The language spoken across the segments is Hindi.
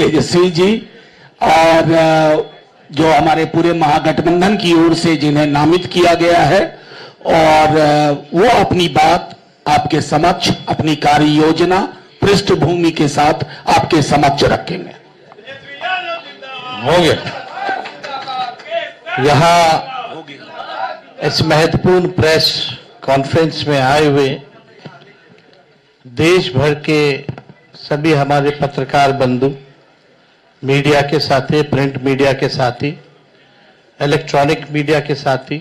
तेजस्वी जी और जो हमारे पूरे महागठबंधन की ओर से जिन्हें नामित किया गया है, और वो अपनी बात आपके समक्ष अपनी कार्य योजना पृष्ठभूमि के साथ आपके समक्ष रखेंगे। हो गया। यहाँ इस महत्वपूर्ण प्रेस कॉन्फ्रेंस में आए हुए देश भर के सभी हमारे पत्रकार बंधु, मीडिया के साथी, प्रिंट मीडिया के साथी, इलेक्ट्रॉनिक मीडिया के साथी,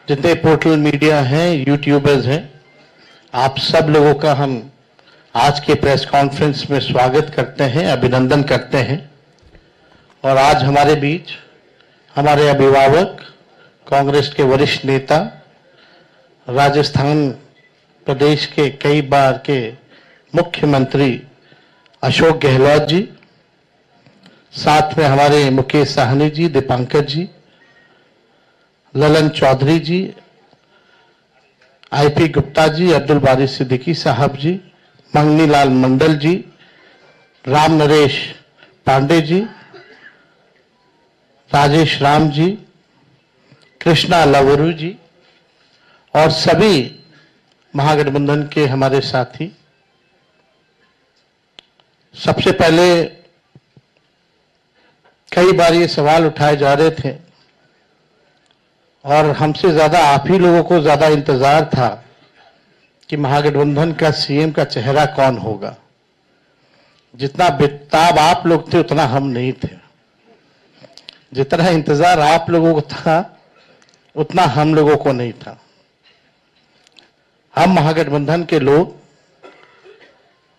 जितने पोर्टल मीडिया हैं, यूट्यूबर्स हैं, आप सब लोगों का हम आज के प्रेस कॉन्फ्रेंस में स्वागत करते हैं, अभिनंदन करते हैं। और आज हमारे बीच हमारे अभिभावक, कांग्रेस के वरिष्ठ नेता, राजस्थान प्रदेश के कई बार के मुख्यमंत्री अशोक गहलोत जी, साथ में हमारे मुकेश साहनी जी, दीपांकर जी, ललन चौधरी जी, आईपी गुप्ता जी, अब्दुल बारी सिद्दीकी साहब जी, मंगनी लाल मंडल जी, राम नरेश पांडे जी, राजेश राम जी, कृष्णा लवरू जी और सभी महागठबंधन के हमारे साथी। सबसे पहले कई बार ये सवाल उठाए जा रहे थे और हमसे ज्यादा आप ही लोगों को ज्यादा इंतजार था कि महागठबंधन का सीएम का चेहरा कौन होगा। जितना बेताब आप लोग थे उतना हम नहीं थे। जितना इंतजार आप लोगों को था उतना हम लोगों को नहीं था। हम महागठबंधन के लोग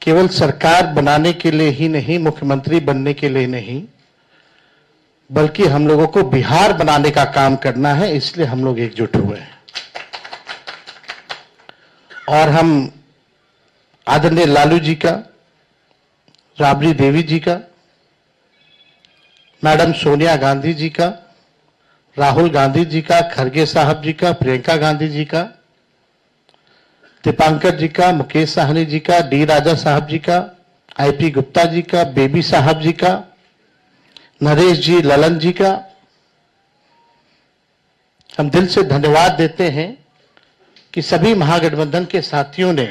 केवल सरकार बनाने के लिए ही नहीं, मुख्यमंत्री बनने के लिए नहीं, बल्कि हम लोगों को बिहार बनाने का काम करना है, इसलिए हम लोग एकजुट हुए हैं। और हम आदरणीय लालू जी का, राबड़ी देवी जी का, मैडम सोनिया गांधी जी का, राहुल गांधी जी का, खरगे साहब जी का, प्रियंका गांधी जी का, दीपांकर जी का, मुकेश साहनी जी का, डी राजा साहब जी का, आईपी गुप्ता जी का, बेबी साहब जी का, नरेश जी, ललन जी का हम दिल से धन्यवाद देते हैं कि सभी महागठबंधन के साथियों ने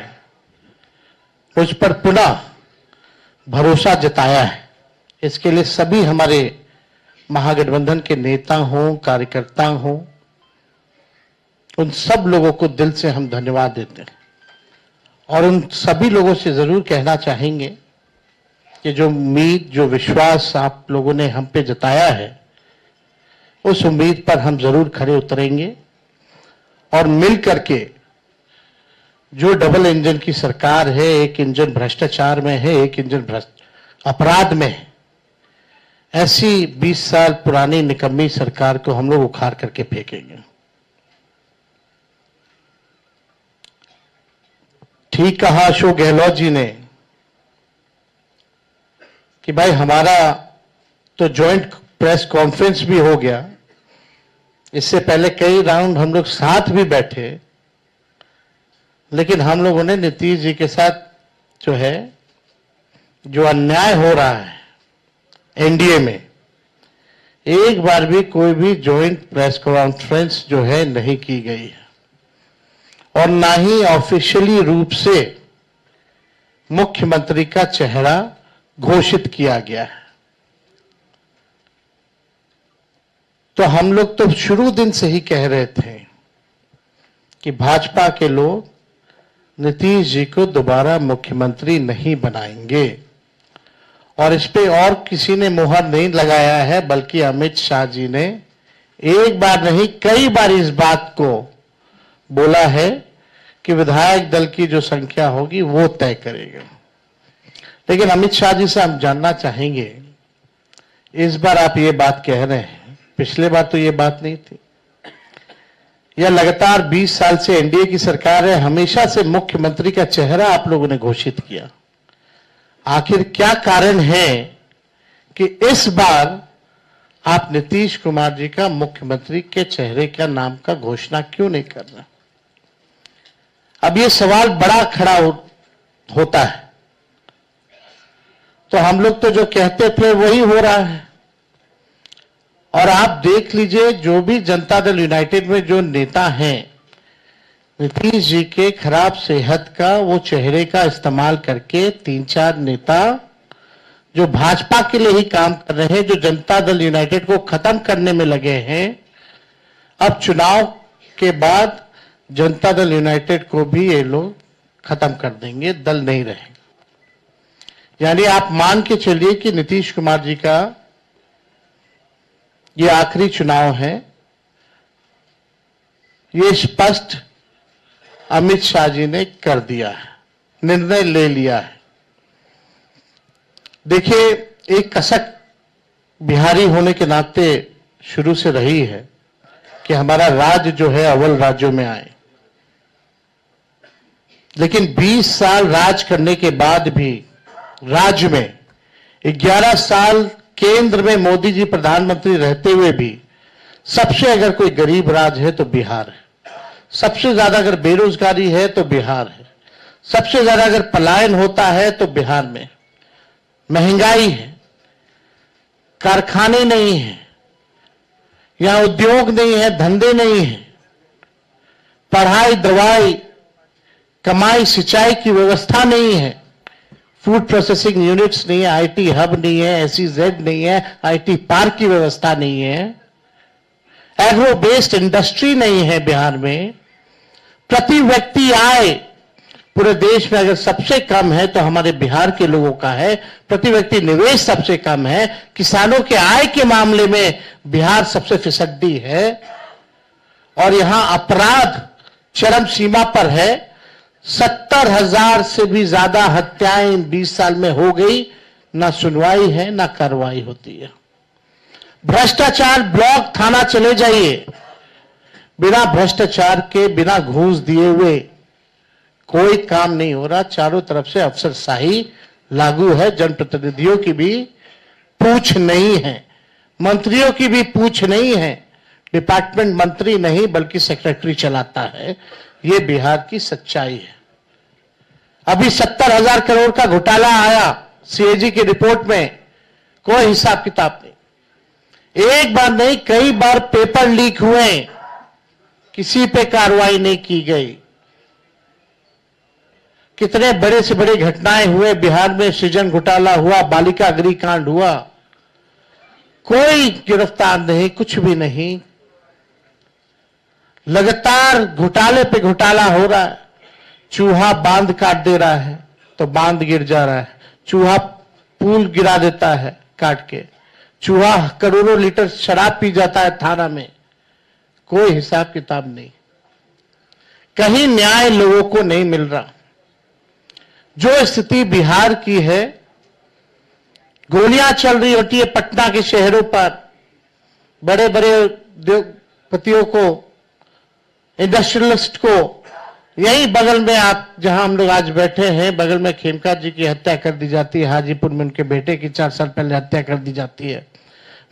मुझ पर पुनः भरोसा जताया है। इसके लिए सभी हमारे महागठबंधन के नेता हों, कार्यकर्ता हों, उन सब लोगों को दिल से हम धन्यवाद देते हैं। और उन सभी लोगों से जरूर कहना चाहेंगे कि जो उम्मीद, जो विश्वास आप लोगों ने हम पे जताया है, उस उम्मीद पर हम जरूर खरे उतरेंगे और मिल करके जो डबल इंजन की सरकार है, एक इंजन भ्रष्टाचार में है, एक इंजन अपराध में है, ऐसी 20 साल पुरानी निकम्मी सरकार को हम लोग उखाड़ करके फेंकेंगे। ठीक कहा अशोक गहलोत जी ने कि भाई हमारा तो जॉइंट प्रेस कॉन्फ्रेंस भी हो गया, इससे पहले कई राउंड हम लोग साथ भी बैठे, लेकिन हम लोगों ने नीतीश जी के साथ जो है, जो अन्याय हो रहा है एनडीए में, एक बार भी कोई भी जॉइंट प्रेस कॉन्फ्रेंस जो है नहीं की गई है और ना ही ऑफिशियली रूप से मुख्यमंत्री का चेहरा घोषित किया गया है। तो हम लोग तो शुरू दिन से ही कह रहे थे कि भाजपा के लोग नीतीश जी को दोबारा मुख्यमंत्री नहीं बनाएंगे और इस पे और किसी ने मुहर नहीं लगाया है, बल्कि अमित शाह जी ने एक बार नहीं कई बार इस बात को बोला है कि विधायक दल की जो संख्या होगी वो तय करेगा। लेकिन अमित शाह जी से हम जानना चाहेंगे, इस बार आप ये बात कह रहे हैं, पिछले बार तो ये बात नहीं थी। यह लगातार 20 साल से एनडीए की सरकार है, हमेशा से मुख्यमंत्री का चेहरा आप लोगों ने घोषित किया। आखिर क्या कारण है कि इस बार आप नीतीश कुमार जी का मुख्यमंत्री के चेहरे का नाम का घोषणा क्यों नहीं कर रहे? अब ये सवाल बड़ा खड़ा होता है तो हम लोग तो जो कहते थे वही हो रहा है। और आप देख लीजिए, जो भी जनता दल यूनाइटेड में जो नेता हैं, नीतीश जी के खराब सेहत का वो चेहरे का इस्तेमाल करके 3-4 नेता जो भाजपा के लिए ही काम कर रहे हैं, जो जनता दल यूनाइटेड को खत्म करने में लगे हैं, अब चुनाव के बाद जनता दल यूनाइटेड को भी ये लोग खत्म कर देंगे, दल नहीं रहेंगे। यानी आप मान के चलिए कि नीतीश कुमार जी का ये आखिरी चुनाव है। ये स्पष्ट अमित शाह जी ने कर दिया है, निर्णय ले लिया है। देखिए, एक कसक बिहारी होने के नाते शुरू से रही है कि हमारा राज्य जो है अव्वल राज्यों में आए, लेकिन 20 साल राज करने के बाद भी राज्य में 11 साल केंद्र में मोदी जी प्रधानमंत्री रहते हुए भी सबसे अगर कोई गरीब राज्य है तो बिहार है, सबसे ज्यादा अगर बेरोजगारी है तो बिहार है, सबसे ज्यादा अगर पलायन होता है तो बिहार में, महंगाई है, कारखाने नहीं है, यहां उद्योग नहीं है, धंधे नहीं है, पढ़ाई, दवाई, कमाई, सिंचाई की व्यवस्था नहीं है, फूड प्रोसेसिंग यूनिट्स नहीं है, आईटी हब नहीं है, एसईजेड नहीं है, आईटी पार्क की व्यवस्था नहीं है, एग्रो बेस्ड इंडस्ट्री नहीं है बिहार में। प्रति व्यक्ति आय पूरे देश में अगर सबसे कम है तो हमारे बिहार के लोगों का है। प्रति व्यक्ति निवेश सबसे कम है। किसानों के आय के मामले में बिहार सबसे फिसड्डी है और यहां अपराध चरम सीमा पर है। 70,000 से भी ज्यादा हत्याएं 20 साल में हो गई, ना सुनवाई है ना कार्रवाई होती है। भ्रष्टाचार ब्लॉक थाना चले जाइए, बिना भ्रष्टाचार के, बिना घूस दिए हुए कोई काम नहीं हो रहा। चारों तरफ से अफसरशाही लागू है। जनप्रतिनिधियों की भी पूछ नहीं है, मंत्रियों की भी पूछ नहीं है। डिपार्टमेंट मंत्री नहीं बल्कि सेक्रेटरी चलाता है। ये बिहार की सच्चाई है। अभी 70,000 करोड़ का घोटाला आया सीएजी की रिपोर्ट में, कोई हिसाब किताब नहीं। एक बार नहीं, कई बार पेपर लीक हुए, किसी पे कार्रवाई नहीं की गई। कितने बड़े से बड़े घटनाएं हुए बिहार में, सृजन घोटाला हुआ, बालिका अग्निकांड हुआ, कोई गिरफ्तार नहीं, कुछ भी नहीं। लगातार घोटाले पे घोटाला हो रहा है। चूहा बांध काट दे रहा है तो बांध गिर जा रहा है, चूहा पुल गिरा देता है काट के, चूहा करोड़ों लीटर शराब पी जाता है थाना में, कोई हिसाब किताब नहीं। कहीं न्याय लोगों को नहीं मिल रहा। जो स्थिति बिहार की है, गोलियां चल रही होती है पटना के शहरों पर, बड़े बड़े उद्योगपतियों को, इंडस्ट्रियलिस्ट को। यही बगल में आप जहां हम लोग आज बैठे हैं, बगल में खेमका जी की हत्या कर दी जाती है, हाजीपुर में उनके बेटे की 4 साल पहले हत्या कर दी जाती है।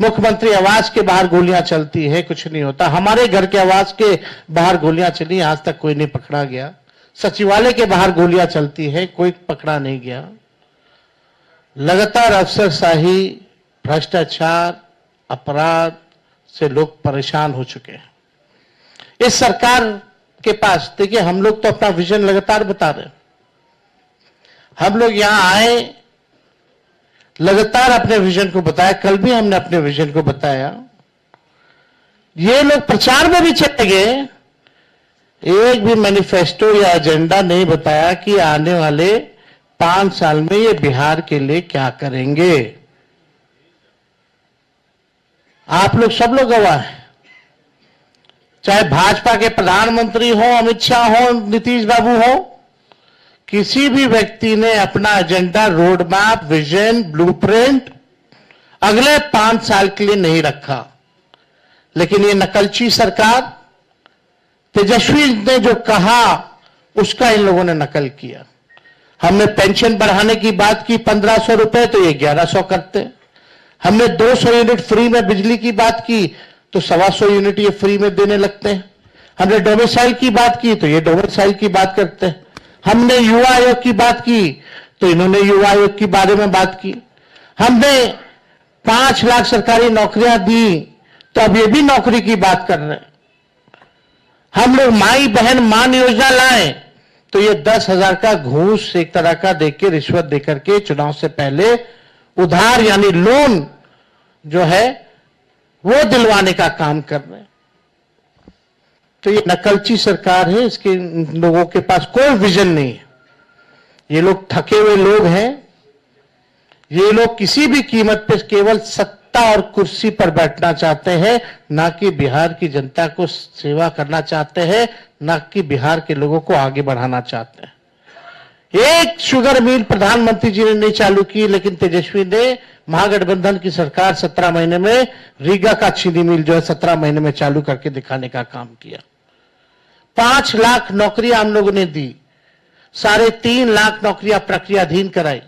मुख्यमंत्री आवास के बाहर गोलियां चलती है, कुछ नहीं होता। हमारे घर के आवास के बाहर गोलियां चली, आज तक कोई नहीं पकड़ा गया। सचिवालय के बाहर गोलियां चलती है, कोई पकड़ा नहीं गया। लगातार अफसरशाही, भ्रष्टाचार, अपराध से लोग परेशान हो चुके हैं। इस सरकार के पास, देखिए, हम लोग तो अपना विजन लगातार बता रहे हैं। हम लोग यहां आए, लगातार अपने विजन को बताया। कल भी हमने अपने विजन को बताया। ये लोग प्रचार में भी चले गए, एक भी मैनिफेस्टो या एजेंडा नहीं बताया कि आने वाले 5 साल में ये बिहार के लिए क्या करेंगे। आप लोग, सब लोग गवाह हैं। चाहे भाजपा के प्रधानमंत्री हो, अमित शाह हो, नीतीश बाबू हो, किसी भी व्यक्ति ने अपना agenda, road map, vision, blueprint अगले 5 साल के लिए नहीं रखा। लेकिन ये नकलची सरकार, तेजस्वी ने जो कहा उसका इन लोगों ने नकल किया। हमने पेंशन बढ़ाने की बात की 1500 रुपए, तो ये 1100 करते। हमने 200 यूनिट फ्री में बिजली की बात की तो 125 यूनिट ये फ्री में देने लगते हैं। हमने डोमिसाइल की बात की तो ये डोमिसाइल की बात करते हैं। हमने युवा आयोग की बात की तो इन्होंने युवा आयोग के बारे में बात की। हमने 5 लाख सरकारी नौकरियां दी, तो अब ये भी नौकरी की बात कर रहे हैं। हम लोग माई बहन मान योजना लाए, तो ये 10,000 का घूस एक तरह का देके, रिश्वत देकर के चुनाव से पहले उधार यानी लोन जो है वो दिलवाने का काम कर रहे हैं। तो ये नकलची सरकार है, इसके लोगों के पास कोई विजन नहीं है। ये लोग थके हुए लोग हैं। ये लोग किसी भी कीमत पे केवल सत्ता और कुर्सी पर बैठना चाहते हैं, ना कि बिहार की जनता को सेवा करना चाहते हैं, ना कि बिहार के लोगों को आगे बढ़ाना चाहते हैं। एक शुगर मिल प्रधानमंत्री जी ने नहीं चालू की, लेकिन तेजस्वी ने महागठबंधन की सरकार 17 महीने में रीगा का चीनी मिल जो है 17 महीने में चालू करके दिखाने का काम किया। 5 लाख नौकरियां हम लोगों ने दी, 3.5 लाख नौकरियां प्रक्रियाधीन कराई,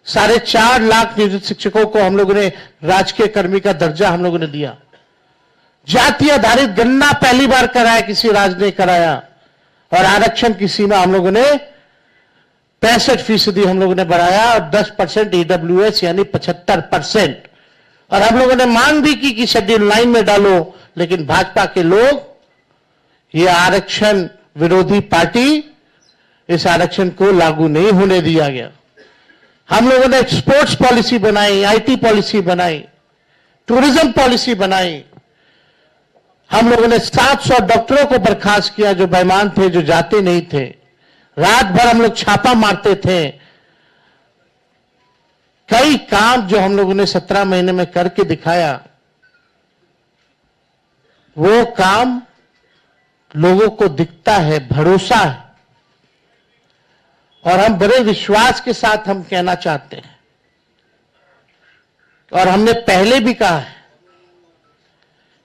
4.5 लाख नियोजित शिक्षकों को हम लोगों ने राजकीय कर्मी का दर्जा हम लोगों ने दिया। जाति आधारित गणना पहली बार कराया, किसी राज्य ने कराया। और आरक्षण की सीमा हम लोगों ने 65% हम लोगों ने बढ़ाया, और 10% EWS यानी 75%। और हम लोगों ने मांग भी की कि शेड्यूल 9 में डालो, लेकिन भाजपा के लोग, ये आरक्षण विरोधी पार्टी, इस आरक्षण को लागू नहीं होने दिया गया। हम लोगों ने स्पोर्ट्स पॉलिसी बनाई, IT पॉलिसी बनाई, टूरिज्म पॉलिसी बनाई। हम लोगों ने 700 डॉक्टरों को बर्खास्त किया जो बेईमान थे, जो जाते नहीं थे। रात भर हम लोग छापा मारते थे। कई काम जो हम लोगों ने 17 महीने में करके दिखाया, वो काम लोगों को दिखता है, भरोसा है। और हम बड़े विश्वास के साथ हम कहना चाहते हैं, और हमने पहले भी कहा है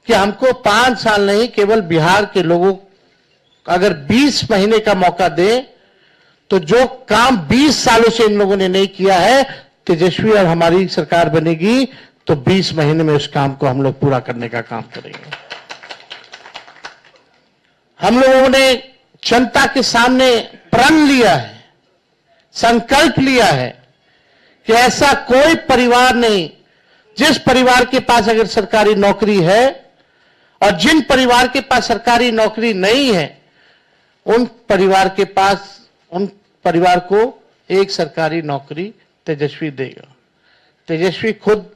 कि हमको 5 साल नहीं, केवल बिहार के लोगों अगर 20 महीने का मौका दे, तो जो काम 20 सालों से इन लोगों ने नहीं किया है, तेजस्वी और हमारी सरकार बनेगी तो 20 महीने में उस काम को हम लोग पूरा करने का काम करेंगे। हम लोगों ने जनता के सामने प्रण लिया है, संकल्प लिया है कि ऐसा कोई परिवार नहीं, जिस परिवार के पास अगर सरकारी नौकरी है और जिन परिवार के पास सरकारी नौकरी नहीं है, उन परिवार को एक सरकारी नौकरी तेजस्वी देगा। तेजस्वी खुद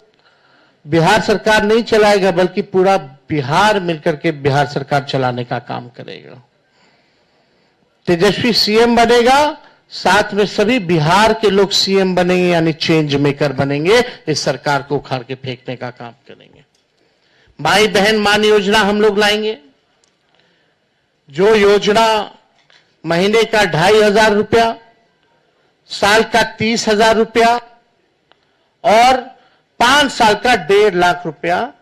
बिहार सरकार नहीं चलाएगा, बल्कि पूरा बिहार मिलकर के बिहार सरकार चलाने का काम करेगा। तेजस्वी सीएम बनेगा, साथ में सभी बिहार के लोग सीएम बनेंगे, यानी चेंज मेकर बनेंगे। इस सरकार को उखाड़ के फेंकने का काम करेंगे। माई बहन मान योजना हम लोग लाएंगे, जो योजना महीने का 2,500 रुपया, साल का 30,000 रुपया और 5 साल का 1.5 लाख रुपया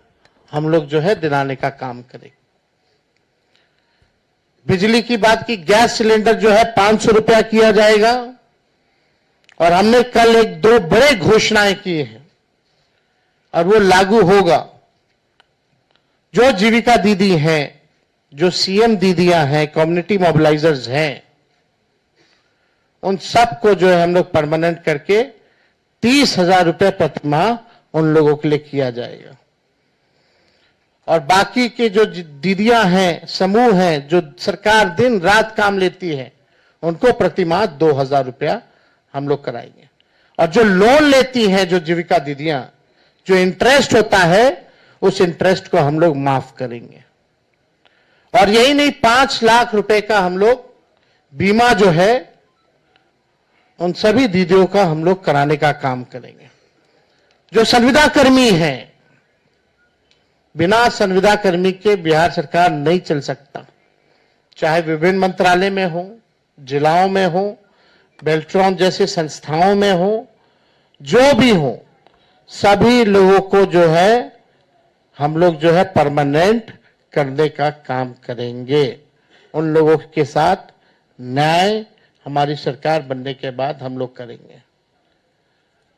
हम लोग जो है दिलाने का काम करेंगे। बिजली की बात की, गैस सिलेंडर जो है 500 रुपया किया जाएगा। और हमने कल 1-2 बड़े घोषणाएं की हैं और वो लागू होगा। जो जीविका दीदी हैं, जो सीएम दीदियां हैं, कम्युनिटी मोबिलाइजर्स हैं, उन सबको जो है हम लोग परमानेंट करके 30,000 रुपये प्रति माह उन लोगों के लिए किया जाएगा। और बाकी के जो दीदियां हैं, समूह हैं, जो सरकार दिन रात काम लेती है, उनको प्रति माह 2,000 रुपया हम लोग कराएंगे। और जो लोन लेती हैं, जो जीविका दीदियां, जो इंटरेस्ट होता है, उस इंटरेस्ट को हम लोग माफ करेंगे। और यही नहीं, 5 लाख रुपए का हम लोग बीमा जो है उन सभी दीदियों का हम लोग कराने का काम करेंगे। जो संविदा कर्मी हैं, बिना संविदा कर्मी के बिहार सरकार नहीं चल सकता। चाहे विभिन्न मंत्रालय में हो, जिलाओं में हो, बेल्ट्रॉन जैसे संस्थाओं में हो, जो भी हो, सभी लोगों को जो है हम लोग जो है परमानेंट करने का काम करेंगे। उन लोगों के साथ न्याय हमारी सरकार बनने के बाद हम लोग करेंगे।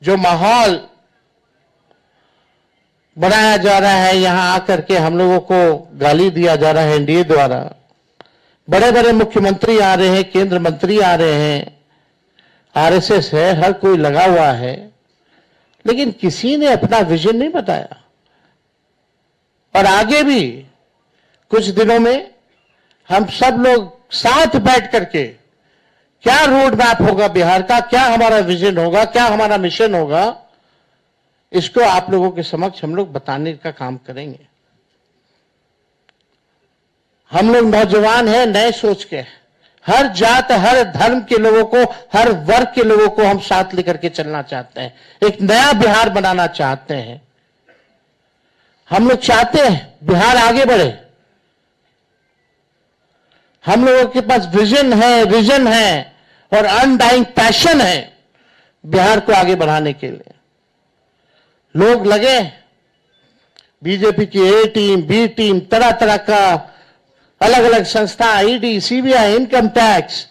जो माहौल बनाया जा रहा है, यहां आकर के हम लोगों को गाली दिया जा रहा है एनडीए द्वारा, बड़े बड़े मुख्यमंत्री आ रहे हैं, केंद्र मंत्री आ रहे हैं, आरएसएस है, हर कोई लगा हुआ है। लेकिन किसी ने अपना विजन नहीं बताया। और आगे भी कुछ दिनों में हम सब लोग साथ बैठ करके क्या रोड मैप होगा बिहार का, क्या हमारा विजन होगा, क्या हमारा मिशन होगा, इसको आप लोगों के समक्ष हम लोग बताने का काम करेंगे। हम लोग नौजवान हैं, नए सोच के, हर जात हर धर्म के लोगों को, हर वर्ग के लोगों को हम साथ लेकर के चलना चाहते हैं, एक नया बिहार बनाना चाहते हैं। हम लोग चाहते हैं बिहार आगे बढ़े। हम लोगों के पास विजन है, विजन है और अनडाइंग पैशन है बिहार को आगे बढ़ाने के लिए। लोग लगे बीजेपी की ए टीम, बी टीम, तरह तरह का अलग अलग संस्था, ईडी, सीबीआई, इनकम टैक्स,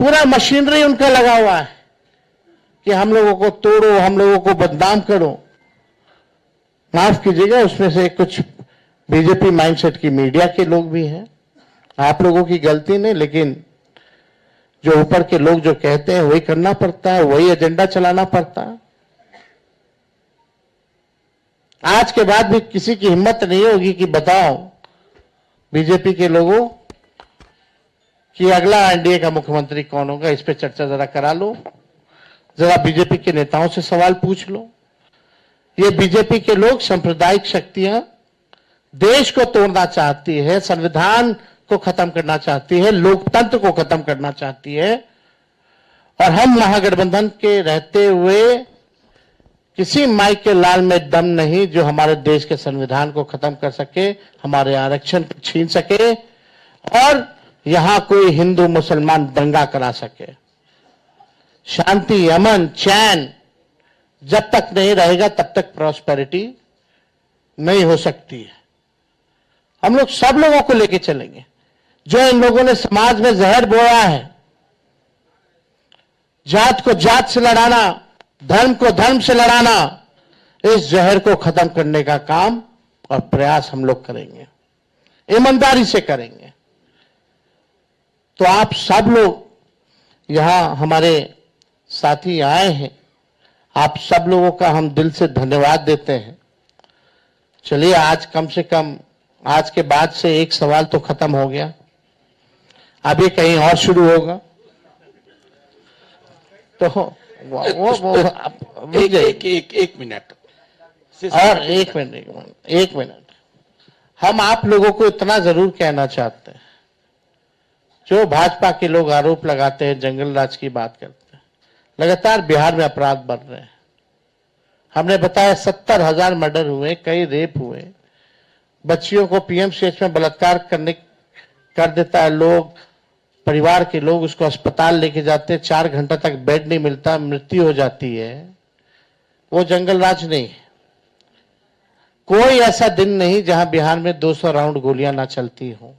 पूरा मशीनरी उनका लगा हुआ है कि हम लोगों को तोड़ो, हम लोगों को बदनाम करो। माफ कीजिएगा, उसमें से कुछ बीजेपी माइंडसेट की मीडिया के लोग भी हैं। आप लोगों की गलती नहीं, लेकिन जो ऊपर के लोग जो कहते हैं वही करना पड़ता है, वही एजेंडा चलाना पड़ता है। आज के बाद भी किसी की हिम्मत नहीं होगी कि बताओ बीजेपी के लोगों कि अगला एनडीए का मुख्यमंत्री कौन होगा। इस पे चर्चा जरा करा लो, जरा बीजेपी के नेताओं से सवाल पूछ लो। ये बीजेपी के लोग सांप्रदायिक शक्तियां देश को तोड़ना चाहती है, संविधान को खत्म करना चाहती है, लोकतंत्र को खत्म करना चाहती है। और हम महागठबंधन के रहते हुए किसी माई के लाल में दम नहीं जो हमारे देश के संविधान को खत्म कर सके, हमारे आरक्षण को छीन सके और यहां कोई हिंदू मुसलमान दंगा करा सके। शांति, अमन, चैन जब तक नहीं रहेगा तब तक प्रॉस्पेरिटी नहीं हो सकती है। हम लोग सब लोगों को लेके चलेंगे। जो इन लोगों ने समाज में जहर बोया है, जात को जात से लड़ाना, धर्म को धर्म से लड़ाना, इस जहर को खत्म करने का काम और प्रयास हम लोग करेंगे, ईमानदारी से करेंगे। तो आप सब लोग यहां हमारे साथी आए हैं, आप सब लोगों का हम दिल से धन्यवाद देते हैं। चलिए, आज कम से कम आज के बाद से एक सवाल तो खत्म हो गया, अभी कहीं और शुरू होगा। तो एक मिनट और एक मिनट हम आप लोगों को इतना जरूर कहना चाहते हैं, जो भाजपा के लोग आरोप लगाते हैं, जंगल राज की बात करते हैं, लगातार बिहार में अपराध बढ़ रहे हैं। हमने बताया 70,000 मर्डर हुए, कई रेप हुए, बच्चियों को पीएमसीएच में बलात्कार कर देता है लोग, परिवार के लोग उसको अस्पताल लेके जाते हैं, 4 घंटा तक बेड नहीं मिलता, मृत्यु हो जाती है। वो जंगल राज नहीं है। कोई ऐसा दिन नहीं जहां बिहार में 200 राउंड गोलियां ना चलती हो।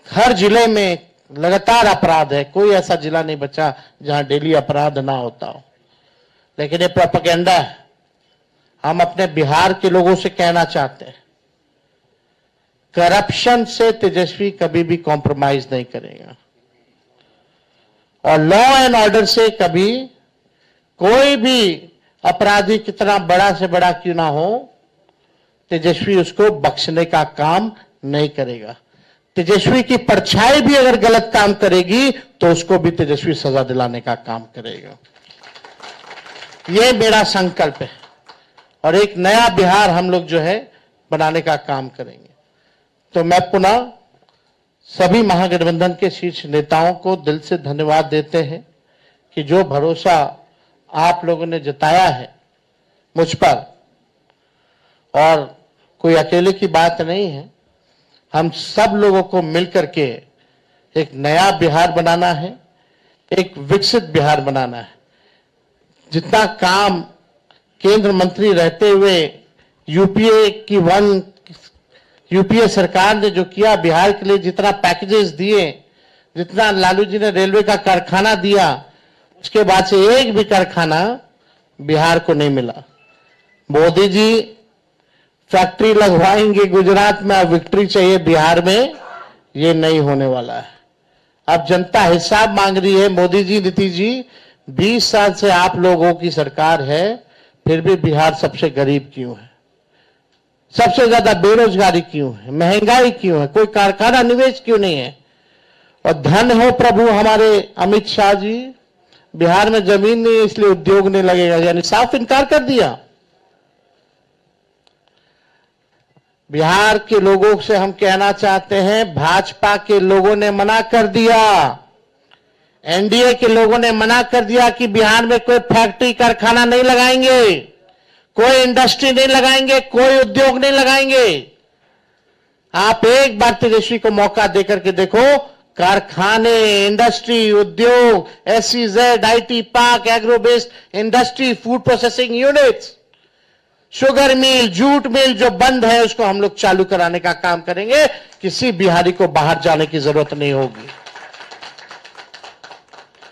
हर जिले में लगातार अपराध है, कोई ऐसा जिला नहीं बचा जहां डेली अपराध ना होता हो। लेकिन ये प्रोपेगेंडा है। हम अपने बिहार के लोगों से कहना चाहते हैं, करप्शन से तेजस्वी कभी भी कॉम्प्रोमाइज नहीं करेगा और लॉ एंड ऑर्डर से कभी कोई भी अपराधी कितना बड़ा से बड़ा क्यों ना हो, तेजस्वी उसको बख्शने का काम नहीं करेगा। तेजस्वी की परछाई भी अगर गलत काम करेगी तो उसको भी तेजस्वी सजा दिलाने का काम करेगा। ये मेरा संकल्प है और एक नया बिहार हम लोग जो है बनाने का काम करेंगे। तो मैं पुनः सभी महागठबंधन के शीर्ष नेताओं को दिल से धन्यवाद देते हैं कि जो भरोसा आप लोगों ने जताया है मुझ पर, और कोई अकेले की बात नहीं है, हम सब लोगों को मिलकर के एक नया बिहार बनाना है, एक विकसित बिहार बनाना है। जितना काम केंद्र मंत्री रहते हुए यूपीए सरकार ने जो किया बिहार के लिए, जितना पैकेजेस दिए, जितना लालू जी ने रेलवे का कारखाना दिया, उसके बाद से एक भी कारखाना बिहार को नहीं मिला। मोदी जी फैक्ट्री लगवाएंगे गुजरात में, अब विक्ट्री चाहिए बिहार में, ये नहीं होने वाला है। अब जनता हिसाब मांग रही है, मोदी जी, नीतीश जी 20 साल से आप लोगों की सरकार है, फिर भी बिहार सबसे गरीब क्यों है? सबसे ज्यादा बेरोजगारी क्यों है? महंगाई क्यों है? कोई कारखाना निवेश क्यों नहीं है? और धन हो प्रभु हमारे अमित शाह जी, बिहार में जमीन नहीं है इसलिए उद्योग नहीं लगेगा, यानी साफ इनकार कर दिया। बिहार के लोगों से हम कहना चाहते हैं, भाजपा के लोगों ने मना कर दिया, एनडीए के लोगों ने मना कर दिया कि बिहार में कोई फैक्ट्री कारखाना नहीं लगाएंगे, कोई इंडस्ट्री नहीं लगाएंगे, कोई उद्योग नहीं लगाएंगे। आप एक बार तेजस्वी को मौका देकर के देखो, कारखाने, इंडस्ट्री, उद्योग, SEZ, IT park, agro based industry, food processing units, sugar mill, jute mill जो बंद है उसको हम लोग चालू कराने का काम करेंगे। किसी बिहारी को बाहर जाने की जरूरत नहीं होगी।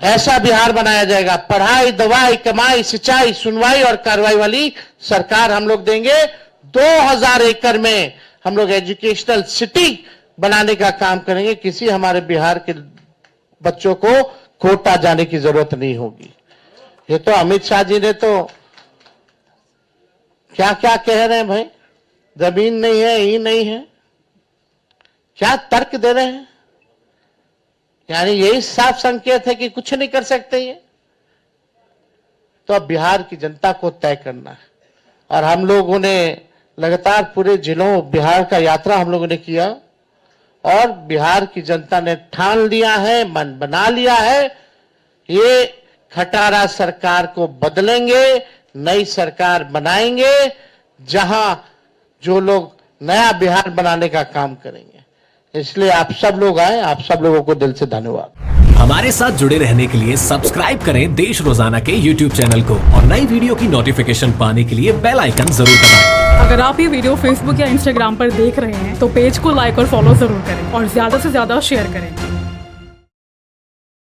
ऐसा बिहार बनाया जाएगा। पढ़ाई, दवाई, कमाई, सिंचाई, सुनवाई और कार्रवाई वाली सरकार हम लोग देंगे। 2000 एकड़ में हम लोग एजुकेशनल सिटी बनाने का काम करेंगे। किसी हमारे बिहार के बच्चों को कोटा जाने की जरूरत नहीं होगी। ये तो अमित शाह जी ने तो क्या क्या कह रहे हैं भाई, जमीन नहीं है, ही नहीं है, क्या तर्क दे रहे हैं? यानी यही साफ संकेत है कि कुछ नहीं कर सकते ये। तो अब बिहार की जनता को तय करना है। और हम लोगों ने लगातार पूरे जिलों बिहार का यात्रा हम लोगों ने किया और बिहार की जनता ने ठान लिया है, मन बना लिया है, ये खटारा सरकार को बदलेंगे, नई सरकार बनाएंगे, जहां जो लोग नया बिहार बनाने का काम करेंगे। इसलिए आप सब लोग आए, आप सब लोगों को दिल से धन्यवाद। हमारे साथ जुड़े रहने के लिए सब्सक्राइब करें देश रोजाना के YouTube चैनल को और नई वीडियो की नोटिफिकेशन पाने के लिए बेल आइकन जरूर दबाएं। अगर आप ये वीडियो Facebook या Instagram पर देख रहे हैं तो पेज को लाइक और फॉलो जरूर करें और ज्यादा से ज्यादा शेयर करें।